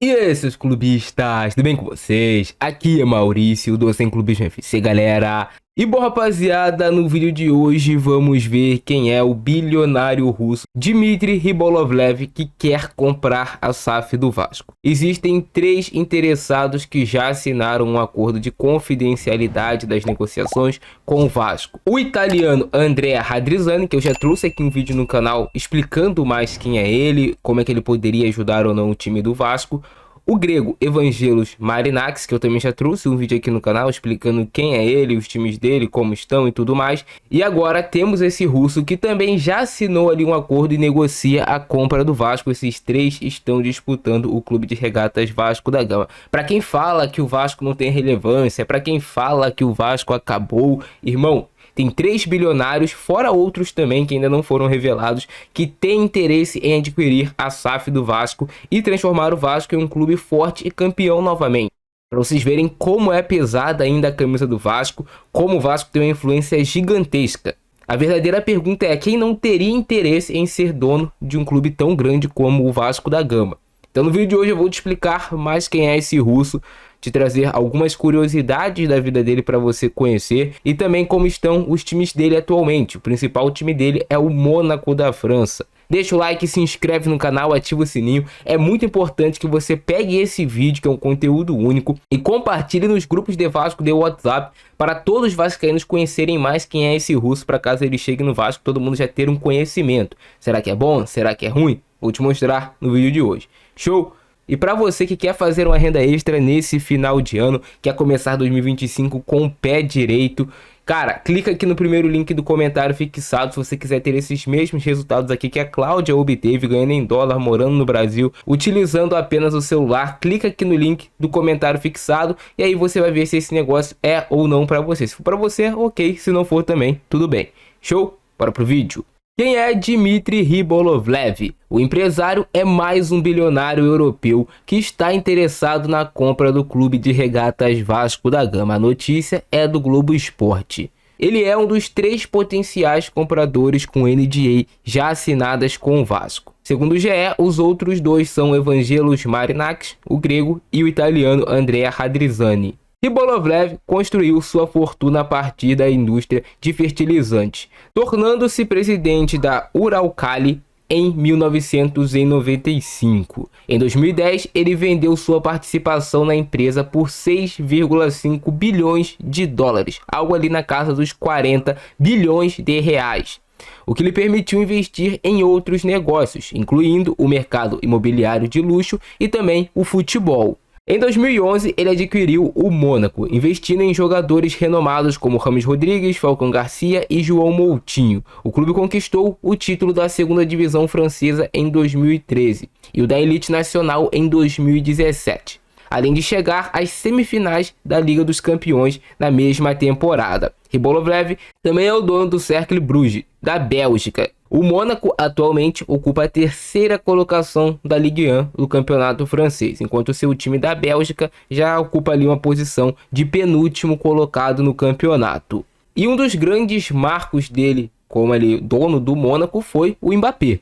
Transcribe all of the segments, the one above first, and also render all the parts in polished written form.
E aí, seus clubistas, tudo bem com vocês? Aqui é Maurício, do Sem Clubismo FC, galera. E bom, rapaziada, no vídeo de hoje vamos ver quem é o bilionário russo Dmitry Ribolovlev que quer comprar a SAF do Vasco. Existem 3 interessados que já assinaram um acordo de confidencialidade das negociações com o Vasco. O italiano Andrea Radrizzani, que eu já trouxe aqui um vídeo no canal explicando mais quem é ele, como é que ele poderia ajudar ou não o time do Vasco. O grego Evangelos Marinakis, que eu também já trouxe um vídeo aqui no canal explicando quem é ele, os times dele, como estão e tudo mais. E agora temos esse russo que também já assinou ali um acordo e negocia a compra do Vasco. Esses 3 estão disputando o Clube de Regatas Vasco da Gama. Para quem fala que o Vasco não tem relevância, para quem fala que o Vasco acabou, irmão, tem 3 bilionários, fora outros também que ainda não foram revelados, que têm interesse em adquirir a SAF do Vasco e transformar o Vasco em um clube forte e campeão novamente. Para vocês verem como é pesada ainda a camisa do Vasco, como o Vasco tem uma influência gigantesca. A verdadeira pergunta é: quem não teria interesse em ser dono de um clube tão grande como o Vasco da Gama? Então no vídeo de hoje eu vou te explicar mais quem é esse russo, te trazer algumas curiosidades da vida dele para você conhecer e também como estão os times dele atualmente. O principal time dele é o Mônaco da França. Deixa o like, se inscreve no canal, ativa o sininho. É muito importante que você pegue esse vídeo, que é um conteúdo único, e compartilhe nos grupos de Vasco de WhatsApp para todos os vascaínos conhecerem mais quem é esse russo, para caso ele chegue no Vasco, todo mundo já ter um conhecimento. Será que é bom? Será que é ruim? Vou te mostrar no vídeo de hoje. Show? E para você que quer fazer uma renda extra nesse final de ano, quer começar 2025 com o pé direito, cara, clica aqui no primeiro link do comentário fixado se você quiser ter esses mesmos resultados aqui que a Cláudia obteve, ganhando em dólar, morando no Brasil, utilizando apenas o celular. Clica aqui no link do comentário fixado e aí você vai ver se esse negócio é ou não para você. Se for para você, ok. Se não for também, tudo bem. Show? Bora pro vídeo. Quem é Dmitry Ribolovlev? O empresário é mais um bilionário europeu que está interessado na compra do Clube de Regatas Vasco da Gama. A notícia é do Globo Esporte. Ele é um dos 3 potenciais compradores com NDA já assinadas com o Vasco. Segundo o GE, os outros 2 são Evangelos Marinakis, o grego, e o italiano Andrea Radrizzani. Ribolovlev construiu sua fortuna a partir da indústria de fertilizantes, tornando-se presidente da Uralkali em 1995. Em 2010, ele vendeu sua participação na empresa por 6,5 bilhões de dólares, algo ali na casa dos 40 bilhões de reais, o que lhe permitiu investir em outros negócios, incluindo o mercado imobiliário de luxo e também o futebol. Em 2011, ele adquiriu o Mônaco, investindo em jogadores renomados como Rames Rodrigues, Falcão Garcia e João Moutinho. O clube conquistou o título da 2ª divisão francesa em 2013 e o da Elite Nacional em 2017, além de chegar às semifinais da Liga dos Campeões na mesma temporada. Ribolovlev também é o dono do Cercle Bruges, da Bélgica. O Mônaco atualmente ocupa a 3ª colocação da Ligue 1 do campeonato francês, enquanto seu time da Bélgica já ocupa ali uma posição de penúltimo colocado no campeonato. E um dos grandes marcos dele, como ele dono do Mônaco, foi o Mbappé,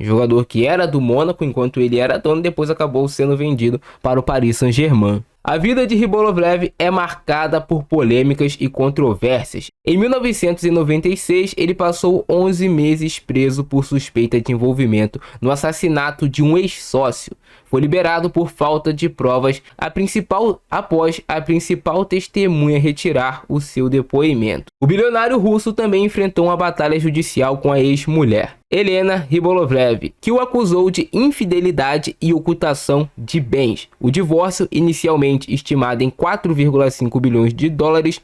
jogador que era do Mônaco enquanto ele era dono, depois acabou sendo vendido para o Paris Saint-Germain. A vida de Ribolovlev é marcada por polêmicas e controvérsias. Em 1996, ele passou 11 meses preso por suspeita de envolvimento no assassinato de um ex-sócio. Foi liberado por falta de provas após a principal testemunha retirar o seu depoimento. O bilionário russo também enfrentou uma batalha judicial com a ex-mulher, Helena Ribolovlev, que o acusou de infidelidade e ocultação de bens. O divórcio, inicialmente estimado em 4,5 bilhões de dólares,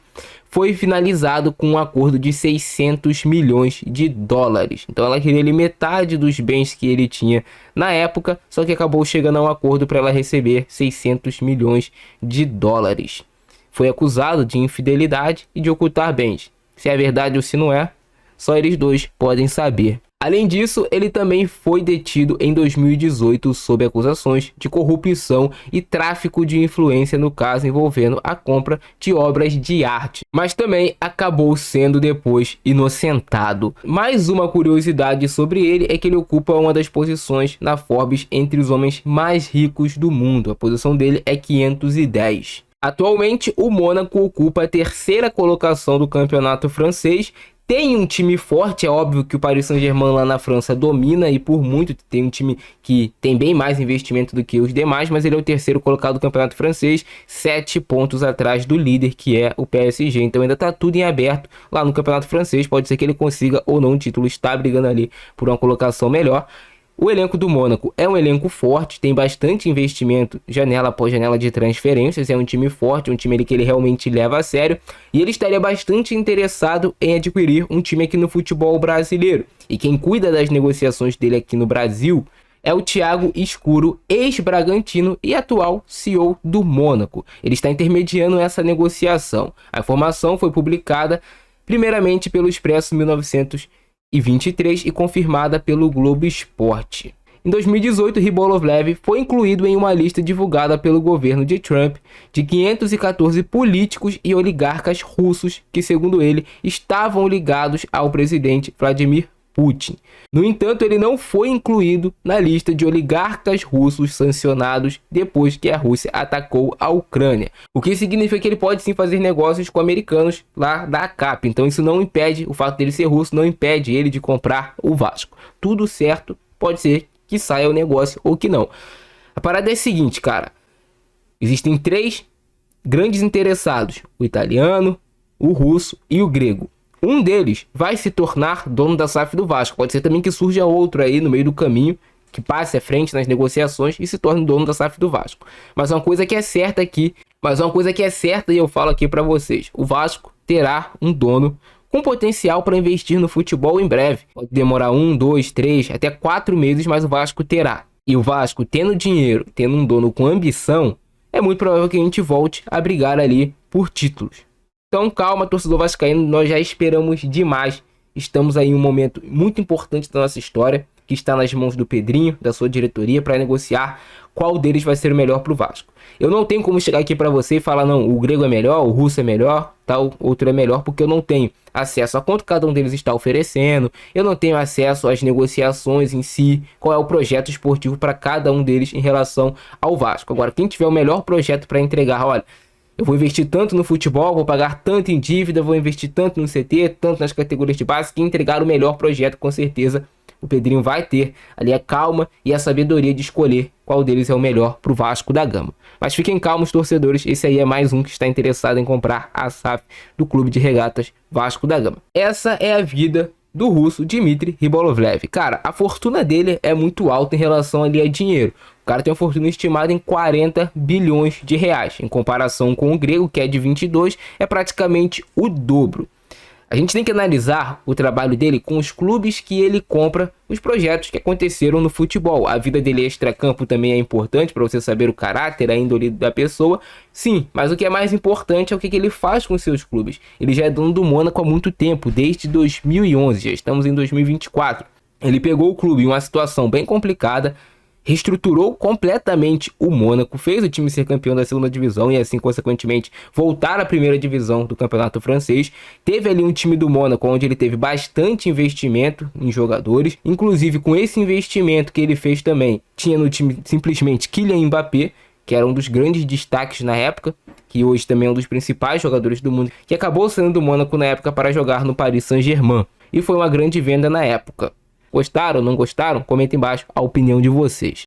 foi finalizado com um acordo de 600 milhões de dólares. Então ela queria ali metade dos bens que ele tinha na época, só que acabou chegando a um acordo para ela receber 600 milhões de dólares. Foi acusado de infidelidade e de ocultar bens. Se é verdade ou se não é, só eles dois podem saber. Além disso, ele também foi detido em 2018 sob acusações de corrupção e tráfico de influência no caso envolvendo a compra de obras de arte, mas também acabou sendo depois inocentado. Mais uma curiosidade sobre ele é que ele ocupa uma das posições na Forbes entre os homens mais ricos do mundo. A posição dele é 510. Atualmente, o Mônaco ocupa a terceira colocação do campeonato francês. Tem um time forte, é óbvio que o Paris Saint-Germain lá na França domina e por muito tem um time que tem bem mais investimento do que os demais, mas ele é o terceiro colocado do campeonato francês, 7 pontos atrás do líder que é o PSG, então ainda tá tudo em aberto lá no campeonato francês, pode ser que ele consiga ou não um título, está brigando ali por uma colocação melhor. O elenco do Mônaco é um elenco forte, tem bastante investimento, janela após janela de transferências, é um time forte, um time que ele realmente leva a sério, e ele estaria bastante interessado em adquirir um time aqui no futebol brasileiro. E quem cuida das negociações dele aqui no Brasil é o Thiago Escuro, ex-Bragantino e atual CEO do Mônaco. Ele está intermediando essa negociação. A informação foi publicada primeiramente pelo Expresso 1923 e confirmada pelo Globo Esporte. Em 2018, Rybolovlev foi incluído em uma lista divulgada pelo governo de Trump de 514 políticos e oligarcas russos que, segundo ele, estavam ligados ao presidente Vladimir Putin. No entanto, ele não foi incluído na lista de oligarcas russos sancionados depois que a Rússia atacou a Ucrânia, o que significa que ele pode sim fazer negócios com americanos lá da ACAP. Então isso não impede, o fato dele ser russo não impede ele de comprar o Vasco. Tudo certo, pode ser que saia o negócio ou que não. A parada é a seguinte, cara, existem 3 grandes interessados, o italiano, o russo e o grego. Um deles vai se tornar dono da SAF do Vasco. Pode ser também que surja outro aí no meio do caminho, que passe à frente nas negociações e se torne dono da SAF do Vasco. Mas uma coisa que é certa aqui, e eu falo aqui para vocês, o Vasco terá um dono com potencial para investir no futebol em breve. Pode demorar 1, 2, 3, até 4 meses, mas o Vasco terá. E o Vasco tendo dinheiro, tendo um dono com ambição, é muito provável que a gente volte a brigar ali por títulos. Então calma, torcedor vascaíno, nós já esperamos demais. Estamos aí em um momento muito importante da nossa história, que está nas mãos do Pedrinho, da sua diretoria, para negociar qual deles vai ser o melhor para o Vasco. Eu não tenho como chegar aqui para você e falar, não, o grego é melhor, o russo é melhor, tal, outro é melhor, porque eu não tenho acesso a quanto cada um deles está oferecendo, eu não tenho acesso às negociações em si, qual é o projeto esportivo para cada um deles em relação ao Vasco. Agora, quem tiver o melhor projeto para entregar, olha, eu vou investir tanto no futebol, vou pagar tanto em dívida, vou investir tanto no CT, tanto nas categorias de base, que entregar o melhor projeto, com certeza o Pedrinho vai ter ali a calma e a sabedoria de escolher qual deles é o melhor para o Vasco da Gama. Mas fiquem calmos, torcedores, esse aí é mais um que está interessado em comprar a SAF do Clube de Regatas Vasco da Gama. Essa é a vida do russo Dmitry Rybolovlev. Cara, a fortuna dele é muito alta em relação ali a dinheiro. O cara tem uma fortuna estimada em 40 bilhões de reais. Em comparação com o grego, que é de 22, é praticamente o dobro. A gente tem que analisar o trabalho dele com os clubes que ele compra, os projetos que aconteceram no futebol. A vida dele extracampo também é importante para você saber o caráter, a índole da pessoa. Sim, mas o que é mais importante é o que ele faz com seus clubes. Ele já é dono do Mônaco há muito tempo, desde 2011, já estamos em 2024. Ele pegou o clube em uma situação bem complicada, reestruturou completamente o Mônaco, fez o time ser campeão da segunda divisão e assim, consequentemente, voltar à primeira divisão do campeonato francês. Teve ali um time do Mônaco onde ele teve bastante investimento em jogadores, inclusive com esse investimento que ele fez também, tinha no time simplesmente Kylian Mbappé, que era um dos grandes destaques na época, que hoje também é um dos principais jogadores do mundo, que acabou saindo do Mônaco na época para jogar no Paris Saint-Germain, e foi uma grande venda na época. Gostaram, não gostaram? Comenta embaixo a opinião de vocês.